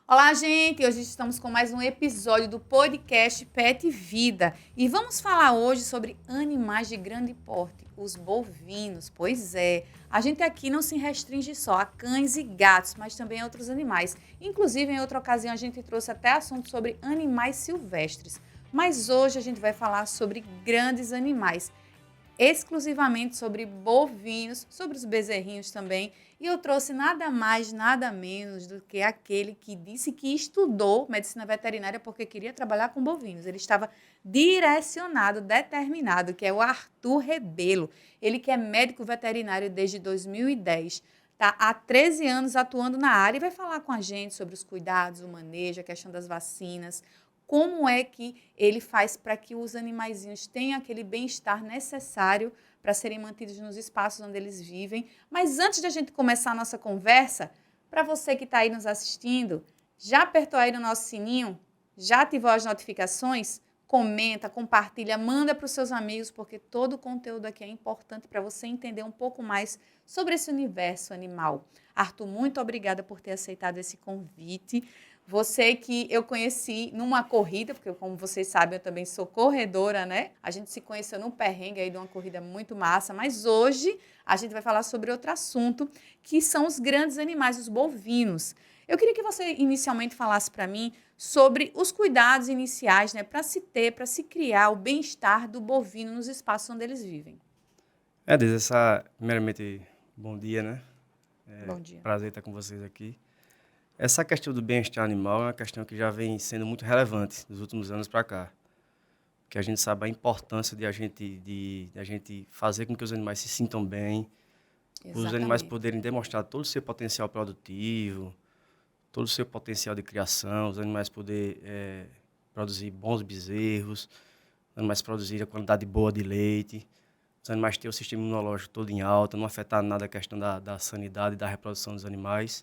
Olá, gente! Hoje estamos com mais um episódio do podcast Pet Vida e vamos falar hoje sobre animais de grande porte, os bovinos. Pois é, a gente aqui não se restringe só a cães e gatos, mas também a outros animais. Inclusive, em outra ocasião, a gente trouxe até assunto sobre animais silvestres. Mas hoje a gente vai falar sobre grandes animais, exclusivamente sobre bovinos, sobre os bezerrinhos também. E eu trouxe nada mais, nada menos do que aquele que disse que estudou medicina veterinária porque queria trabalhar com bovinos. Ele estava direcionado, determinado, que é o Arthur Rebelo. Ele que é médico veterinário desde 2010. Está há 13 anos atuando na área e vai falar com a gente sobre os cuidados, o manejo, a questão das vacinas, como é que ele faz para que os animaizinhos tenham aquele bem-estar necessário para serem mantidos nos espaços onde eles vivem. Mas antes de a gente começar a nossa conversa, para você que está aí nos assistindo, já apertou aí no nosso sininho? Já ativou as notificações? Comenta, compartilha, manda para os seus amigos, porque todo o conteúdo aqui é importante para você entender um pouco mais sobre esse universo animal. Arthur, muito obrigada por ter aceitado esse convite. Você que eu conheci numa corrida, porque como vocês sabem, eu também sou corredora, né? A gente se conheceu num perrengue aí de uma corrida muito massa, mas hoje a gente vai falar sobre outro assunto, que são os grandes animais, os bovinos. Eu queria que você inicialmente falasse para mim sobre os cuidados iniciais, né, para se ter, para se criar o bem-estar do bovino nos espaços onde eles vivem. Primeiramente, bom dia, né? Bom dia. Prazer estar com vocês aqui. Essa questão do bem-estar animal é uma questão que já vem sendo muito relevante nos últimos anos para cá. Porque a gente sabe a importância de a gente fazer com que os animais se sintam bem, os animais Exatamente. poderem demonstrar todo o seu potencial produtivo, todo o seu potencial de criação, os animais poderem produzir bons bezerros, os animais produzirem a quantidade boa de leite, os animais terem o sistema imunológico todo em alta, não afetar nada a questão da sanidade e da reprodução dos animais.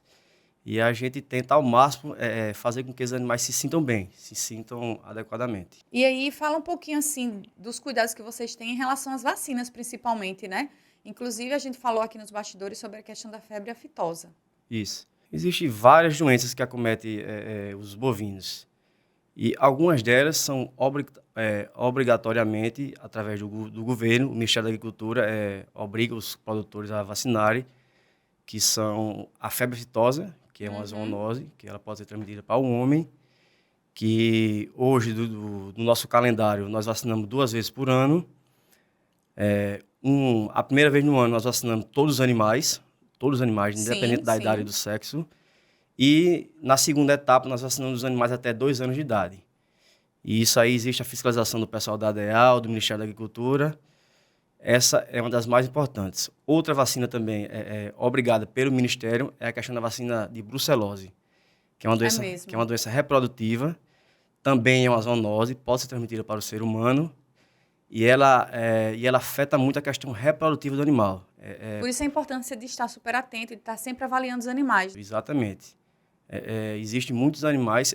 E a gente tenta ao máximo fazer com que os animais se sintam bem, se sintam adequadamente. E aí, fala um pouquinho, assim, dos cuidados que vocês têm em relação às vacinas, principalmente, né? Inclusive, a gente falou aqui nos bastidores sobre a questão da febre aftosa. Isso. Existem várias doenças que acometem os bovinos. E algumas delas são obrigatoriamente, através do governo, o Ministério da Agricultura obriga os produtores a vacinarem, que são a febre aftosa, que é uma zoonose, que ela pode ser transmitida para o homem, que hoje, do nosso calendário, nós vacinamos 2 vezes por ano. A primeira vez no ano nós vacinamos todos os animais, independente da idade e do sexo. E na segunda etapa nós vacinamos os animais até 2 anos de idade. E isso aí existe a fiscalização do pessoal da ADEAL, do Ministério da Agricultura. Essa é uma das mais importantes. Outra vacina também obrigada pelo Ministério é a questão da vacina de brucelose, que é uma doença reprodutiva, também é uma zoonose, pode ser transmitida para o ser humano, e ela afeta muito a questão reprodutiva do animal. Por isso a importância de estar super atento e de estar sempre avaliando os animais. Exatamente. Existem muitos animais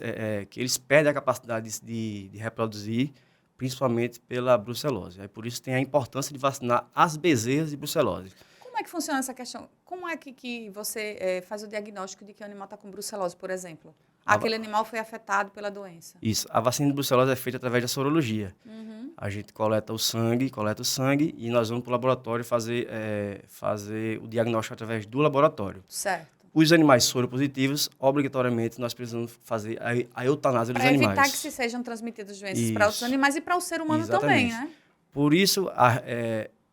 que eles perdem a capacidade de reproduzir, principalmente pela brucelose. Por isso tem a importância de vacinar as bezerras de brucelose. Como é que funciona essa questão? Como é que você faz o diagnóstico de que o animal está com brucelose, por exemplo? Aquele animal foi afetado pela doença. Isso. A vacina de brucelose é feita através da sorologia. A gente coleta o sangue e nós vamos para o laboratório fazer o diagnóstico através do laboratório. Certo. Os animais soropositivos, obrigatoriamente, nós precisamos fazer a eutanásia dos animais. Para evitar que se sejam transmitidas doenças para outros animais e para o ser humano Exatamente. também, né? Por isso,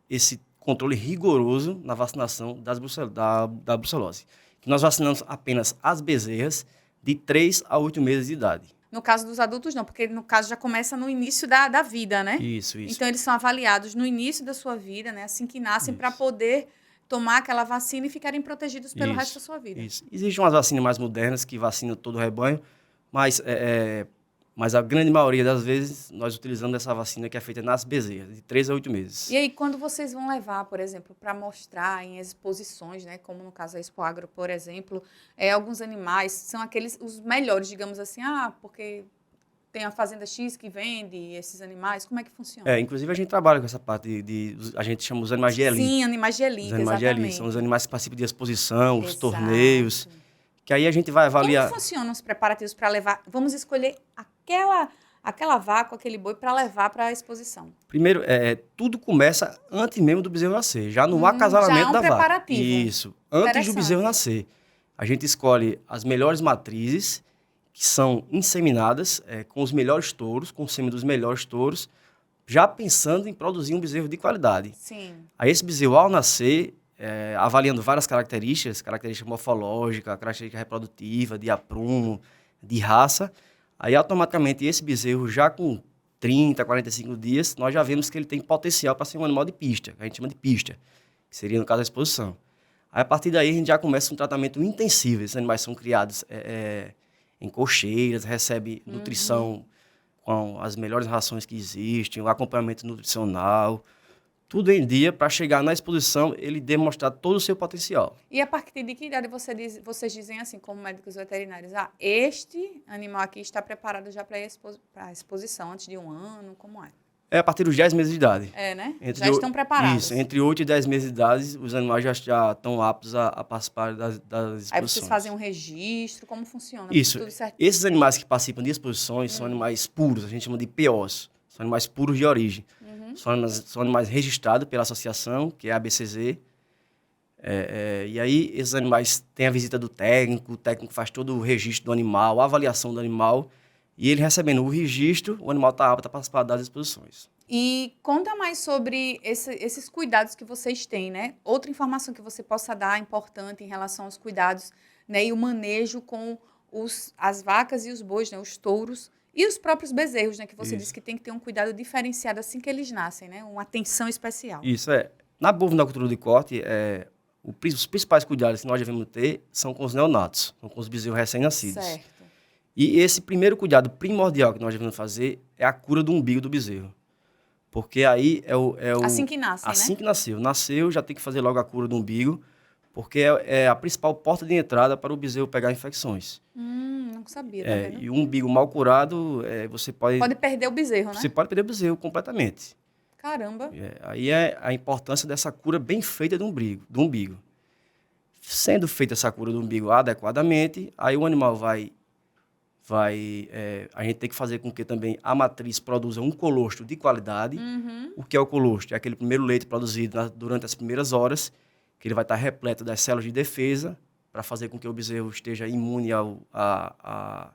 esse controle rigoroso na vacinação da brucelose. Que nós vacinamos apenas as bezerras de 3 a 8 meses de idade. No caso dos adultos, não, porque no caso já começa no início da vida, né? Isso. Então, eles são avaliados no início da sua vida, né? Assim que nascem, para poder tomar aquela vacina e ficarem protegidos pelo resto da sua vida. Isso. Existem umas vacinas mais modernas que vacinam todo o rebanho, mas a grande maioria das vezes nós utilizamos essa vacina que é feita nas bezerras, de 3 a 8 meses. E aí, quando vocês vão levar, por exemplo, para mostrar em exposições, né, como no caso da Expo Agro, por exemplo, alguns animais são os melhores, digamos assim, porque tem a Fazenda X que vende esses animais, como é que funciona? Inclusive a gente trabalha com essa parte a gente chama os animais de elite. Sim, animais de elite, Os animais de elite exatamente. são os animais que participam de exposição, os torneios, Que aí a gente vai avaliar... Como funcionam os preparativos para levar... Vamos escolher aquela vaca, aquele boi para levar para a exposição. Primeiro, tudo começa antes mesmo do bezerro nascer, já no acasalamento da vaca. Preparativo. Isso, antes do bezerro nascer. A gente escolhe as melhores matrizes, que são inseminadas com os melhores touros, com o sêmen dos melhores touros, já pensando em produzir um bezerro de qualidade. Sim. Aí esse bezerro, ao nascer, avaliando várias características morfológicas, característica reprodutiva, de aprumo, de raça, aí automaticamente esse bezerro, já com 30, 45 dias, nós já vemos que ele tem potencial para ser um animal de pista, que a gente chama de pista, que seria no caso a exposição. Aí a partir daí a gente já começa um tratamento intensivo. Esses animais são criados em cocheiras, recebem nutrição com as melhores rações que existem, o acompanhamento nutricional, tudo em dia para chegar na exposição ele demonstrar todo o seu potencial. E a partir de que idade vocês dizem assim, como médicos veterinários, este animal aqui está preparado já para a exposição, antes de 1 ano, como é? É a partir dos 10 meses de idade. Né? Já estão preparados. Isso, entre 8 e 10 meses de idade, os animais já estão aptos a participar das exposições. Aí vocês fazem um registro, como funciona? Isso, esses animais que participam de exposições são animais puros, a gente chama de POs, são animais puros de origem. São animais registrados pela associação, que é a ABCZ. E aí, esses animais têm a visita do técnico, o técnico faz todo o registro do animal, a avaliação do animal, e ele recebendo o registro, o animal está apto a participar das exposições. E conta mais sobre esses cuidados que vocês têm, né? Outra informação que você possa dar importante em relação aos cuidados, né? E o manejo com as vacas e os bois, né? Os touros e os próprios bezerros, né? Que você disse que tem que ter um cuidado diferenciado assim que eles nascem, né? Uma atenção especial. Isso, Na bovinocultura de corte, os principais cuidados que nós devemos ter são com os neonatos, são com os bezerros recém-nascidos. Certo. E esse primeiro cuidado primordial que nós devemos fazer é a cura do umbigo do bezerro. Porque aí assim que nasce, assim, né? Que nasceu. Nasceu, já tem que fazer logo a cura do umbigo, porque é a principal porta de entrada para o bezerro pegar infecções. Não sabia, tá vendo? E o umbigo mal curado, você pode... Pode perder o bezerro, né? Você pode perder o bezerro completamente. Caramba. Aí é a importância dessa cura bem feita do umbigo. Sendo feita essa cura do umbigo adequadamente, aí o animal a gente tem que fazer com que também a matriz produza um colostro de qualidade. O que é o colostro? É aquele primeiro leite produzido durante as primeiras horas, que ele vai estar repleto das células de defesa, para fazer com que o bezerro esteja imune a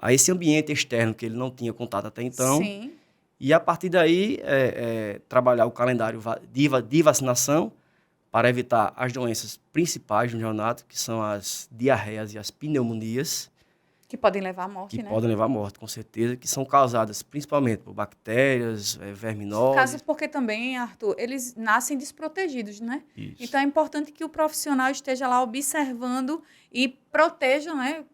esse ambiente externo que ele não tinha contato até então. Sim. E a partir daí, trabalhar o calendário de vacinação para evitar as doenças principais do neonato, que são as diarreias e as pneumonias. Que podem levar à morte, né? Que podem levar à morte, com certeza, que são causadas principalmente por bactérias, verminoses. Caso porque também, Arthur, eles nascem desprotegidos, né? Isso. Então é importante que o profissional esteja lá observando e proteja, né?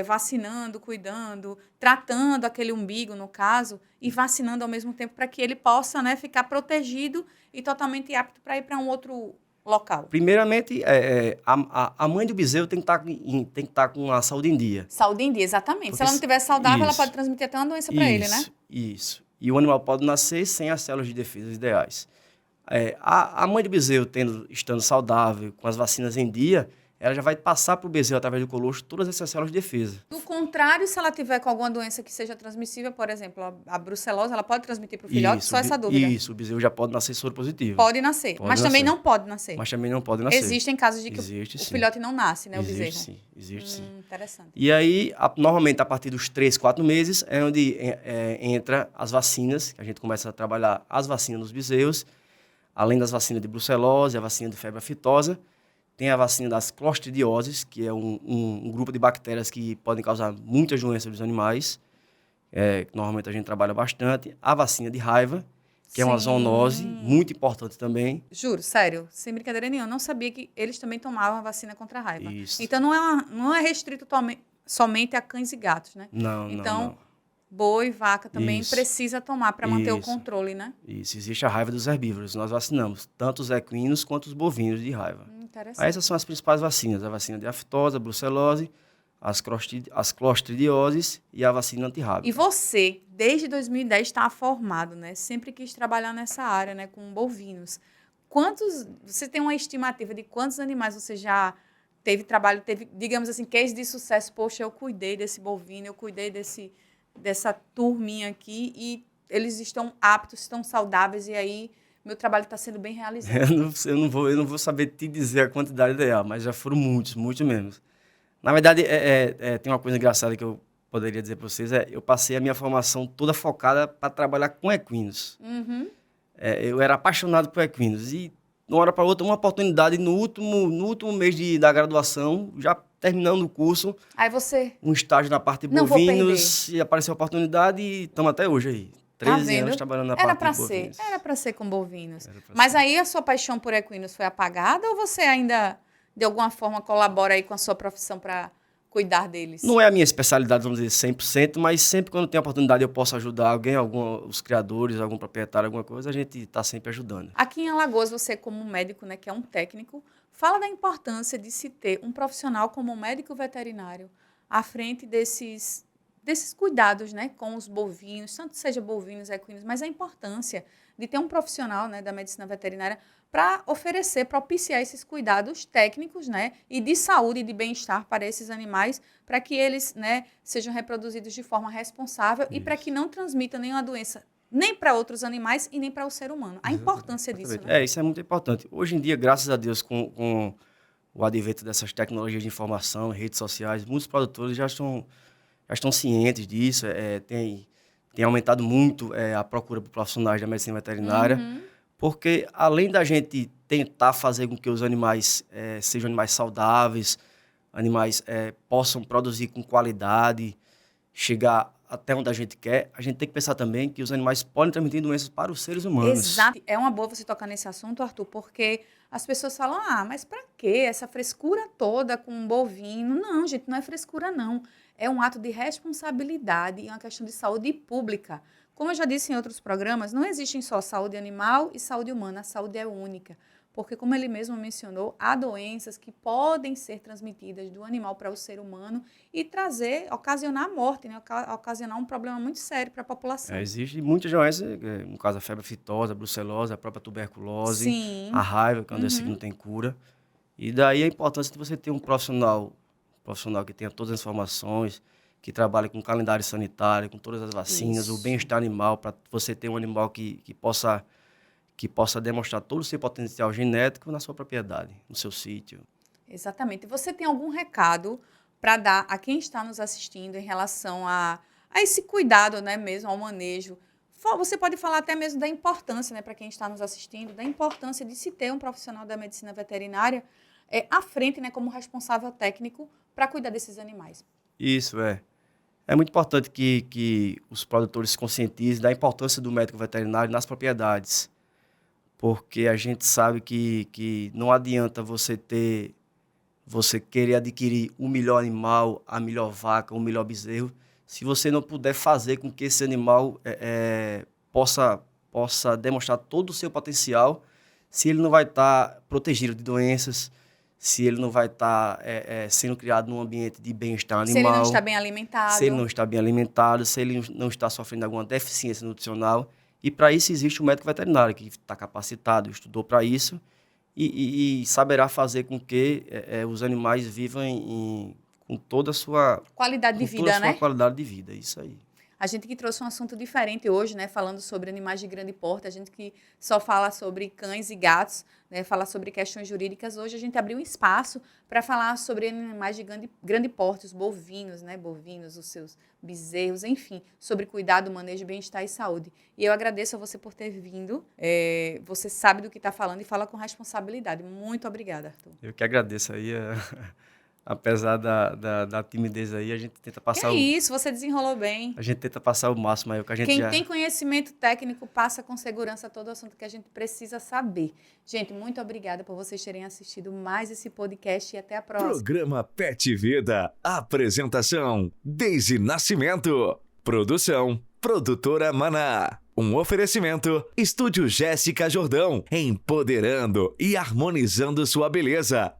Vacinando, cuidando, tratando aquele umbigo, no caso, e vacinando ao mesmo tempo para que ele possa, né, ficar protegido e totalmente apto para ir para um outro local. Primeiramente, a mãe do bezerro tem que estar com a saúde em dia. Saúde em dia, exatamente. Se ela não estiver saudável, ela pode transmitir até uma doença para ele, né? Isso. E o animal pode nascer sem as células de defesa ideais. A mãe do bezerro, estando saudável, com as vacinas em dia, ela já vai passar para o bezerro, através do colostro, todas essas células de defesa. Do contrário, se ela tiver com alguma doença que seja transmissível, por exemplo, a brucelose, ela pode transmitir para o filhote? Só essa dúvida. Isso, o bezerro já pode nascer soro positivo. Pode nascer, mas também não pode nascer. Mas também não pode nascer. Existem casos de que o filhote não nasce, né, o bezerro? Existe sim. Interessante. E aí, normalmente, a partir dos 3, 4 meses, é onde entra as vacinas, que a gente começa a trabalhar as vacinas nos bezerros, além das vacinas de brucelose, a vacina de febre aftosa. Tem a vacina das clostridioses, que é um grupo de bactérias que podem causar muitas doenças dos animais, que normalmente a gente trabalha bastante. A vacina de raiva, que é uma zoonose muito importante também. Juro, sério, sem brincadeira nenhuma, eu não sabia que eles também tomavam a vacina contra a raiva. Isso. Então não é restrito somente a cães e gatos, né? Não. Boi, vaca também precisa tomar para manter o controle, né? Isso, existe a raiva dos herbívoros. Nós vacinamos tanto os equinos quanto os bovinos de raiva. Interessante. Essas são as principais vacinas. A vacina de aftosa, a brucelose, as clostridioses e a vacina antirrábica. E você, desde 2010, está formado, né? Sempre quis trabalhar nessa área, né? Com bovinos. Você tem uma estimativa de quantos animais você já digamos assim, case de sucesso. Poxa, eu cuidei desse bovino, eu cuidei dessa turminha aqui e eles estão aptos, estão saudáveis e aí meu trabalho está sendo bem realizado. Eu não vou saber te dizer a quantidade ideal, mas já foram muitos mesmo. Na verdade, tem uma coisa engraçada que eu poderia dizer para vocês, eu passei a minha formação toda focada para trabalhar com equinos. Uhum. Eu era apaixonado por equinos e, de uma hora para outra, uma oportunidade no último mês da graduação, já terminando o curso, aí você... um estágio na parte de bovinos, e apareceu a oportunidade e estamos até hoje aí. 13 anos trabalhando na parte de bovinos. Era para ser com bovinos. Mas aí a sua paixão por equinos foi apagada ou você ainda, de alguma forma, colabora aí com a sua profissão para cuidar deles? Não é a minha especialidade, vamos dizer, 100%, mas sempre quando tem oportunidade eu posso ajudar alguém, os criadores, algum proprietário, alguma coisa, a gente está sempre ajudando. Aqui em Alagoas, você como médico, né, que é um técnico, fala da importância de se ter um profissional como um médico veterinário à frente desses cuidados, né, com os bovinos, tanto seja bovinos, equinos, mas a importância de ter um profissional, né, da medicina veterinária para propiciar esses cuidados técnicos, né, e de saúde e de bem-estar para esses animais, para que eles, né, sejam reproduzidos de forma responsável e para que não transmitam nenhuma doença nem para outros animais e nem para o ser humano. A importância disso, né? Isso é muito importante. Hoje em dia, graças a Deus, com o advento dessas tecnologias de informação, redes sociais, muitos produtores já estão cientes disso, tem aumentado muito a procura por profissionais da medicina veterinária, porque além da gente tentar fazer com que os animais sejam animais saudáveis, animais possam produzir com qualidade, chegar até onde a gente quer, a gente tem que pensar também que os animais podem transmitir doenças para os seres humanos. Exato. É uma boa você tocar nesse assunto, Arthur, porque as pessoas falam, mas para quê essa frescura toda com um bovino? Não, gente, não é frescura, não. É um ato de responsabilidade e uma questão de saúde pública. Como eu já disse em outros programas, não existe só saúde animal e saúde humana, a saúde é única. Porque, como ele mesmo mencionou, há doenças que podem ser transmitidas do animal para o ser humano e ocasionar a morte, né? Ocasionar um problema muito sério para a população. Existem muitas doenças, no caso a febre aftosa, a brucelose, a própria tuberculose, sim, a raiva, que é uma doença que não tem cura. E daí a importância de você ter um profissional que tenha todas as informações, que trabalhe com calendário sanitário, com todas as vacinas, o bem-estar animal, para você ter um animal que possa demonstrar todo o seu potencial genético na sua propriedade, no seu sítio. Exatamente. Você tem algum recado para dar a quem está nos assistindo em relação a esse cuidado, né, mesmo, ao manejo? Você pode falar até mesmo da importância, né, para quem está nos assistindo, da importância de se ter um profissional da medicina veterinária à frente, né, como responsável técnico para cuidar desses animais. Isso, É muito importante que os produtores se conscientizem da importância do médico veterinário nas propriedades. Porque a gente sabe que não adianta você querer adquirir o melhor animal, a melhor vaca, o melhor bezerro, se você não puder fazer com que esse animal possa demonstrar todo o seu potencial, se ele não vai estar protegido de doenças, se ele não vai estar sendo criado num ambiente de bem-estar animal. Se ele não está bem alimentado. Se ele não está bem alimentado, se ele não está sofrendo alguma deficiência nutricional. E para isso existe o médico veterinário, que está capacitado, estudou para isso e saberá fazer com que os animais vivam com toda a sua qualidade de vida, né? Qualidade de vida, isso aí. A gente que trouxe um assunto diferente hoje, né, falando sobre animais de grande porte, a gente que só fala sobre cães e gatos, né, fala sobre questões jurídicas. Hoje a gente abriu um espaço para falar sobre animais de grande porte, os bovinos, né, os seus bezerros, enfim, sobre cuidado, manejo, bem-estar e saúde. E eu agradeço a você por ter vindo. Você sabe do que está falando e fala com responsabilidade. Muito obrigada, Arthur. Eu que agradeço aí. Apesar da timidez aí, a gente tenta passar isso, você desenrolou bem. A gente tenta passar o máximo aí, o que a gente Quem tem conhecimento técnico passa com segurança todo o assunto que a gente precisa saber. Gente, muito obrigada por vocês terem assistido mais esse podcast e até a próxima. Programa Pet Vida. Apresentação: Deise Nascimento. Produção: Produtora Maná. Um oferecimento: Estúdio Jéssica Jordão. Empoderando e harmonizando sua beleza.